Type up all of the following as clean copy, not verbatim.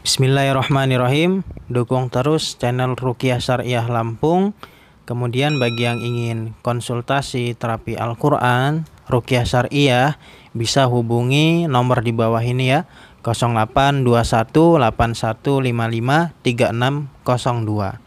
Bismillahirrahmanirrahim. Dukung terus channel Ruqyah Syariah Lampung. Kemudian bagi yang ingin konsultasi terapi Al-Quran, Ruqyah Syariah, bisa hubungi nomor di bawah ini ya, 082181553602.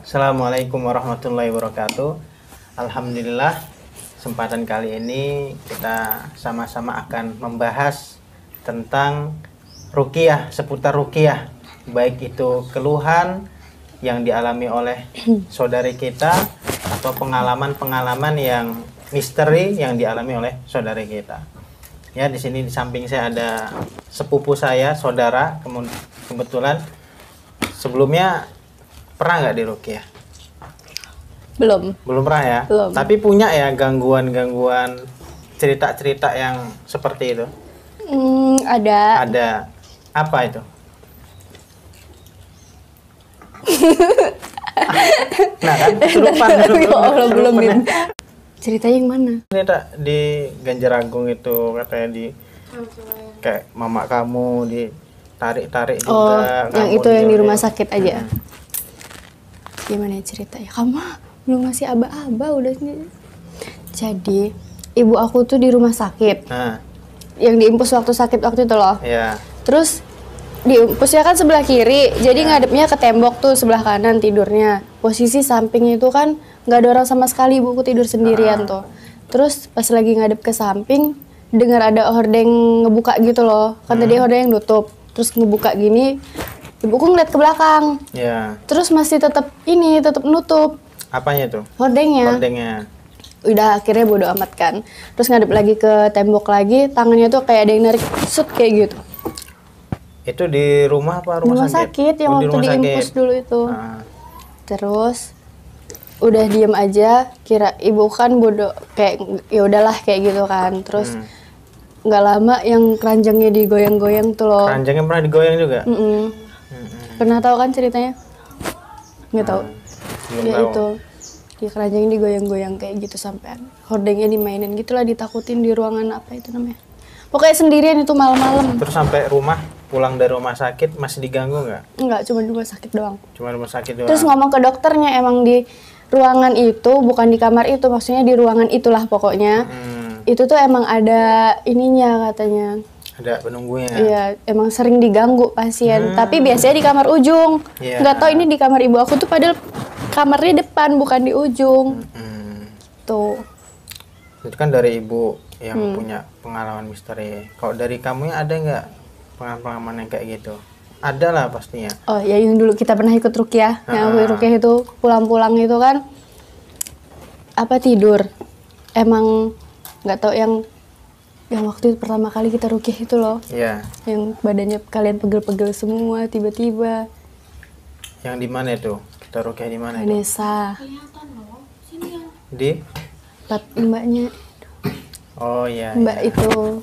Assalamualaikum warahmatullahi wabarakatuh. Alhamdulillah, kesempatan kali ini kita sama-sama akan membahas tentang ruqyah, seputar ruqyah, baik itu keluhan yang dialami oleh saudari kita atau pengalaman-pengalaman yang misteri yang dialami oleh saudari kita. Ya, di sini di samping saya ada sepupu saya, saudara, kebetulan sebelumnya pernah nggak diruqyah? Belum Belum pernah ya? Belum. Tapi punya ya gangguan-gangguan, cerita-cerita yang seperti itu? Ada. Ada. Apa itu? Nah kan, kesurupan. Ya Allah, belum Bim. Ceritanya yang mana? Cerita di Ganjaragung itu katanya kayak mama kamu ditarik-tarik Oh, juga. yang kamu itu yang di rumah diomelin. sakit aja. Gimana ya ceritanya? Kamu belum masih aba-aba udah. Jadi ibu aku tuh di rumah sakit, Nah, yang diimpus waktu sakit waktu itu loh. ya. Terus diimpusnya kan sebelah kiri, jadi ngadepnya ke tembok tuh, sebelah kanan tidurnya. Posisi sampingnya itu kan nggak ada orang sama sekali, ibuku tidur sendirian tuh. Terus pas lagi ngadep ke samping, dengar ada hordeng ngebuka gitu loh. Kan tadi hordeng yang nutup, terus ngebuka gini. Ibuku ngeliat ke belakang, Ya. terus masih tetap nutup Apanya itu? hordengnya. Hordengnya. Udah akhirnya bodo amat kan. Terus ngadep lagi ke tembok lagi, tangannya tuh kayak ada yang narik sut kayak gitu. Itu di rumah apa rumah sakit yang Oh, di waktu rumah diimpus sakit. dulu itu. Ah. Terus udah diem aja, kira ibu kan bodoh kayak ya udahlah kayak gitu kan. Terus nggak lama yang keranjangnya digoyang-goyang tuh loh. Keranjangnya pernah digoyang juga? Pernah tahu kan ceritanya? Nggak tahu. Belum Ya tahu. itu. Di keranjangnya digoyang-goyang kayak gitu sampai hordengnya dimainin gitulah, ditakutin di ruangan apa itu namanya. Pokoknya sendirian itu malam-malam. Terus sampai rumah, pulang dari rumah sakit masih diganggu nggak? Enggak, cuma rumah sakit doang. Cuma rumah sakit doang. Terus ngomong ke dokternya emang di ruangan itu, bukan di kamar itu, maksudnya di ruangan itulah pokoknya. Itu tuh emang ada ininya katanya. Ada penunggunya. Iya, emang sering diganggu pasien. Tapi biasanya di kamar ujung. Iya. Nggak tahu ini di kamar ibu aku tuh, padahal kamarnya depan bukan di ujung. Tuh. Itu kan dari ibu yang punya pengalaman misteri. Kalau dari kamu ada nggak pengalaman yang kayak gitu? Ada lah pastinya. Oh ya, yang dulu kita pernah ikut ruqyah. Yang aku ruqyah itu pulang-pulang itu kan apa tidur. Emang nggak tahu yang waktu itu pertama kali kita ruqyah itu loh. Iya. Yang badannya kalian pegel-pegel semua tiba-tiba. Yang di mana itu? Kita ruqyah di mana itu? Vanessa, Di? tempat mbaknya, Oh iya. mbak iya. itu.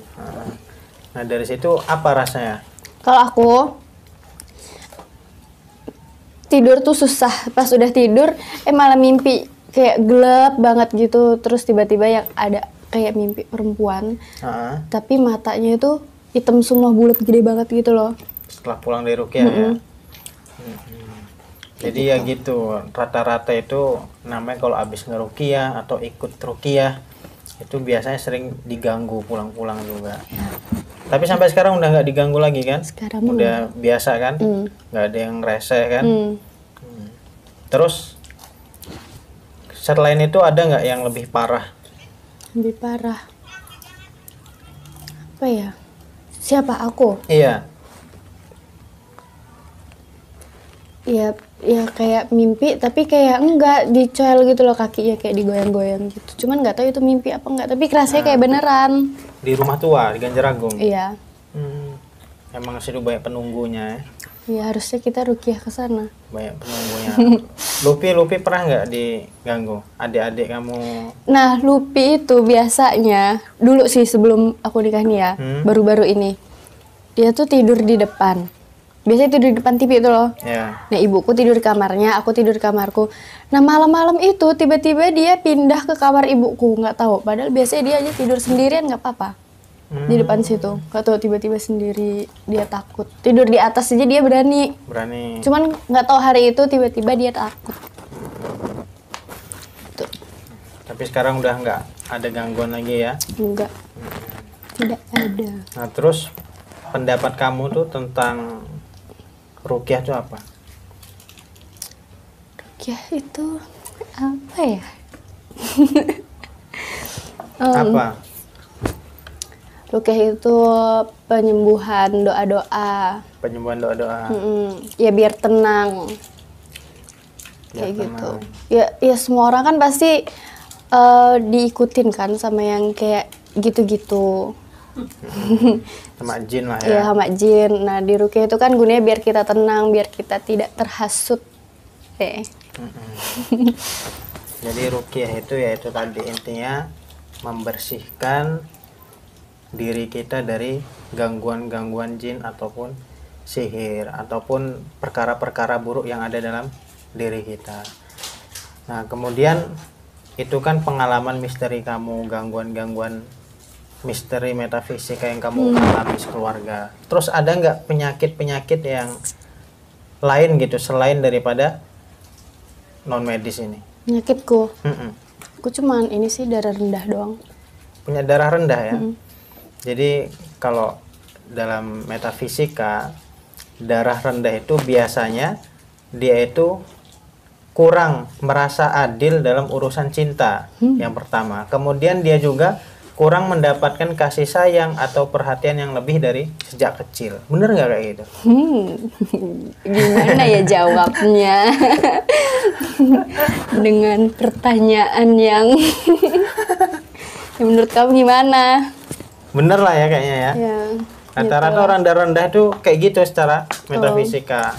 Nah dari situ apa rasanya? Kalau aku tidur tuh susah. Pas udah tidur, malah mimpi kayak gelap banget gitu. Terus tiba-tiba yang ada kayak mimpi perempuan, tapi matanya itu hitam semua, bulat gede banget gitu loh. Setelah pulang dari ruqyah ya. Jadi ya gitu, rata-rata itu namanya kalau habis ngeruqyah atau ikut ruqyah itu biasanya sering diganggu pulang-pulang juga. Tapi sampai sekarang udah nggak diganggu lagi kan? Sekarang udah biasa kan? Nggak ada yang reseh kan? Terus selain itu ada nggak yang lebih parah? Lebih parah. Apa ya? Siapa aku? Iya. Ya kayak mimpi, tapi kayak enggak dicoel gitu loh, kakinya kayak digoyang-goyang gitu. Cuman nggak tahu itu mimpi apa enggak, tapi kerasanya kayak beneran. Di rumah tua di Ganjaragung. Iya. Emang situ banyak penunggunya ya. Ya harusnya kita rukiah ke sana. Banyak penunggunya. Lupi pernah nggak diganggu? Adik-adik kamu? Nah, Lupi itu biasanya dulu sih sebelum aku nikah nih ya, baru-baru ini. Dia tuh tidur di depan. Biasanya tidur di depan TV itu loh. Ya. Nah, ibuku tidur di kamarnya, aku tidur di kamarku. Nah, malam-malam itu tiba-tiba dia pindah ke kamar ibuku, nggak tahu. Padahal biasanya dia aja tidur sendirian nggak apa-apa. Di depan situ. Nggak tahu tiba-tiba sendiri dia takut. Tidur di atas aja dia berani. Berani. Cuman nggak tahu hari itu tiba-tiba dia takut. Tuh. Tapi sekarang udah nggak ada gangguan lagi ya? Enggak. Tidak ada. Nah terus pendapat kamu tuh tentang ruqyah itu apa? Ruqyah itu apa ya? Apa? Ruqyah itu penyembuhan doa-doa. Penyembuhan doa-doa. Ya biar tenang. Biar Kayak gitu. tenang. Ya semua orang kan pasti diikutin kan sama yang kayak gitu-gitu. Sama jin lah Ya ya. sama jin. Nah di ruqyah itu kan gunanya biar kita tenang, biar kita tidak terhasut. Jadi ruqyah itu yaitu tadi intinya membersihkan diri kita dari gangguan-gangguan jin ataupun sihir ataupun perkara-perkara buruk yang ada dalam diri kita. Nah kemudian itu kan pengalaman misteri kamu, gangguan-gangguan misteri metafisika yang kamu alami sekeluarga. Terus ada nggak penyakit-penyakit yang lain gitu selain daripada non medis ini? Penyakitku, aku cuman ini sih darah rendah doang. Punya darah rendah ya. Jadi kalau dalam metafisika darah rendah itu biasanya dia itu kurang merasa adil dalam urusan cinta yang pertama. Kemudian dia juga kurang mendapatkan kasih sayang atau perhatian yang lebih dari sejak kecil. Bener nggak kayak gitu? Gimana ya jawabnya? Dengan pertanyaan yang menurut kamu gimana? Bener lah ya kayaknya ya. Ya, Rata-rata orang darah rendah itu kayak gitu secara metafisika.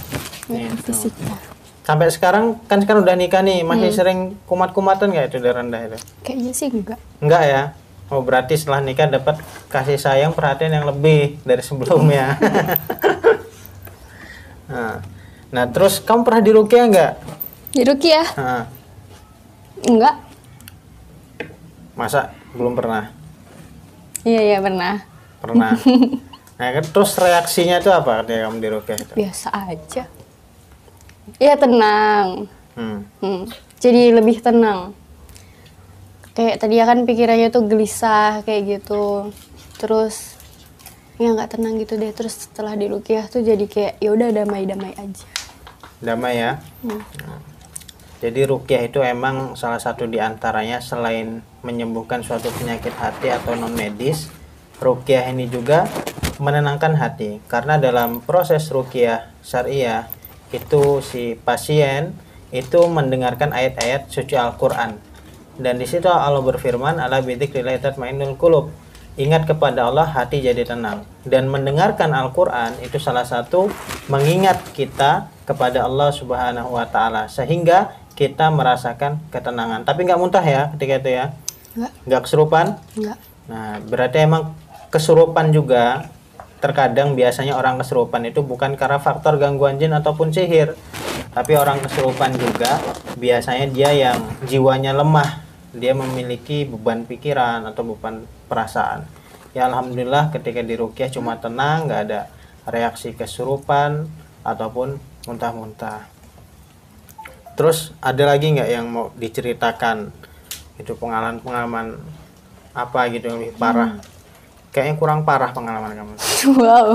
Gitu. fisika. Sampai sekarang kan sekarang udah nikah nih, masih sering kumat-kumatan nggak itu darah rendah itu? Kayaknya sih enggak. Enggak ya? Oh berarti setelah nikah dapat kasih sayang perhatian yang lebih dari sebelumnya. Nah terus kamu pernah diruqyah nggak? Di ruqyah? Nah, Enggak. masa belum pernah? Iya pernah. Pernah. Nah kan terus reaksinya itu apa ketika kamu diruqyah itu? Biasa aja. Iya tenang. Hmm. Jadi lebih tenang. Kayak tadi kan pikirannya tuh gelisah kayak gitu. Terus ya nggak tenang gitu deh. Terus setelah diruqyah tuh jadi kayak ya udah damai-damai aja. Damai ya. Jadi ruqyah itu emang salah satu di antaranya selain menyembuhkan suatu penyakit hati atau non medis, ruqyah ini juga menenangkan hati. Karena dalam proses ruqyah syariah itu si pasien itu mendengarkan ayat-ayat suci Al-Qur'an. Dan di situ Allah berfirman, "Ala bidzikrillah tatmainnul qulub." Ingat kepada Allah, hati jadi tenang. Dan mendengarkan Al-Qur'an itu salah satu mengingat kita kepada Allah Subhanahu wa taala sehingga kita merasakan ketenangan. Tapi nggak muntah ya ketika itu ya. Nggak kesurupan? Enggak. Nah, berarti emang kesurupan juga terkadang biasanya orang kesurupan itu bukan karena faktor gangguan jin ataupun sihir. Tapi orang kesurupan juga biasanya dia yang jiwanya lemah. Dia memiliki beban pikiran atau beban perasaan. Ya alhamdulillah ketika diruqyah cuma tenang, nggak ada reaksi kesurupan ataupun muntah-muntah. Terus ada lagi nggak yang mau diceritakan? Itu pengalaman-pengalaman apa gitu yang lebih parah? Kayaknya kurang parah pengalaman kamu. Wow.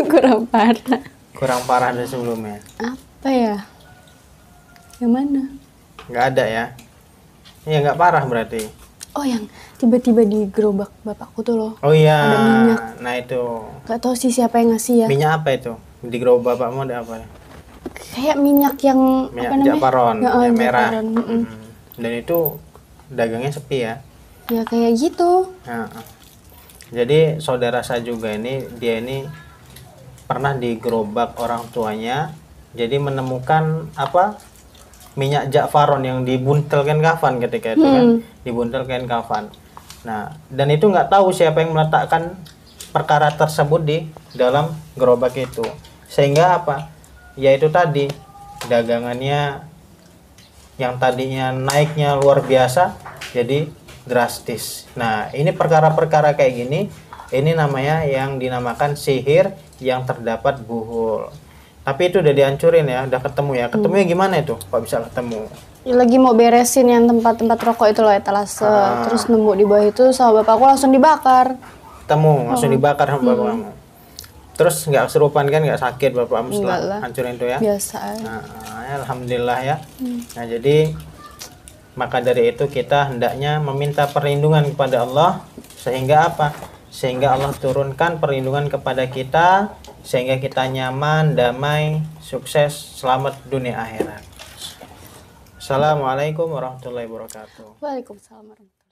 Kurang parah. Kurang parah dari sebelumnya. Apa ya? Yang mana? Nggak ada ya? Ya nggak parah berarti. Oh yang tiba-tiba di gerobak bapakku tuh loh. Oh iya. Ada minyak. Nah itu. Gak tahu sih siapa yang ngasih ya. Minyak apa itu? Di gerobak bapakmu ada apa? Kayak minyak yang Minyak apa namanya? japaron, Ya, yang merah. japaron. Dan itu dagangnya sepi ya. Ya kayak gitu. Nah, jadi saudara saya juga ini dia ini pernah digerobak orang tuanya, jadi menemukan apa, minyak Ja'faron yang dibuntelkan kafan ketika itu kan, dibuntelkan kafan. Nah, dan itu nggak tahu siapa yang meletakkan perkara tersebut di dalam gerobak itu, sehingga apa, yaitu tadi dagangannya yang tadinya naiknya luar biasa jadi drastis. Nah, ini perkara-perkara kayak gini, ini namanya yang dinamakan sihir yang terdapat buhul. Tapi itu udah dihancurin ya, udah ketemu ya. Ketemunya gimana itu? Kok bisa ketemu? Ya, lagi mau beresin yang tempat-tempat rokok itu loh, etalase. Terus nemu di bawah itu sama bapakku langsung dibakar. Ketemu, langsung dibakar sama bapak kamu. Terus nggak kesurupan kan, nggak sakit bapak kamu setelah Enggak lah. hancurin itu ya? Biasa aja. Nah, alhamdulillah ya. Nah, jadi maka dari itu kita hendaknya meminta perlindungan kepada Allah, sehingga apa? Sehingga Allah turunkan perlindungan kepada kita, sehingga kita nyaman, damai, sukses, selamat dunia akhirat. Assalamualaikum warahmatullahi wabarakatuh. Waalaikumsalam warahmatullahi wabarakatuh.